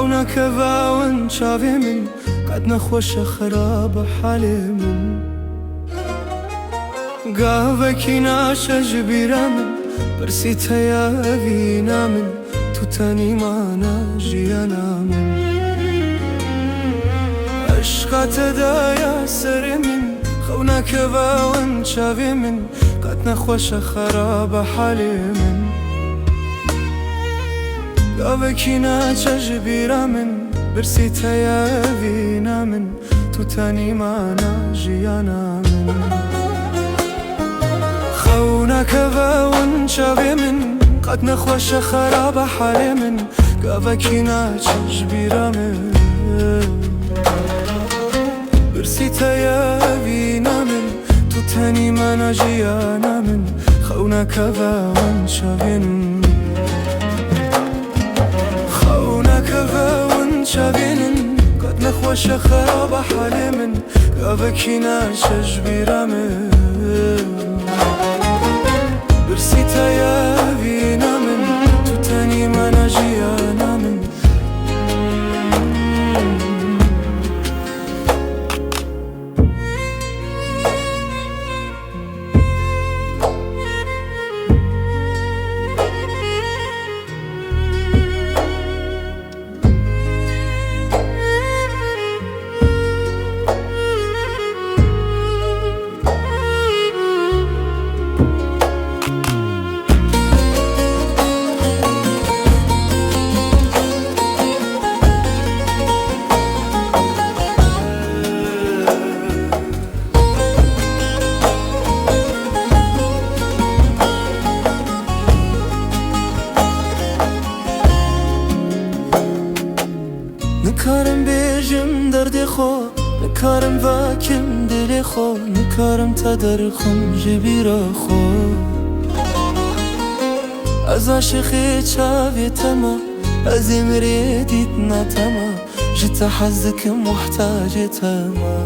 خونك باون شافي من قد نخوش خراب حالي من قابك ناش جبيرا من برسيت يا فينا من توتاني ما ناجينا من عشقات دايا سر من خونك باون شافي من قد نخوش خراب حالي من قابك ناش جبيرا من برسيت يا فينا من توتاني ما ناجينا من خونك باون شافي من قد نخوش خراب حالي من قابك ناش جبيرا من برسيت يا فينا من توتاني ما ناجينا من خونك باون شافي من خونك باون شافي من قد نخوش خراب حالي من قابك ناش جبيرا من برسيت يا فينا من توتاني ما ناجينا من نكارم بيجم دردي خو نكارم واكم دلي خو نكارم تدرخم جبيرا خو از عاشقي چاوي تما از مريديت نتما جيت حزك محتاج تما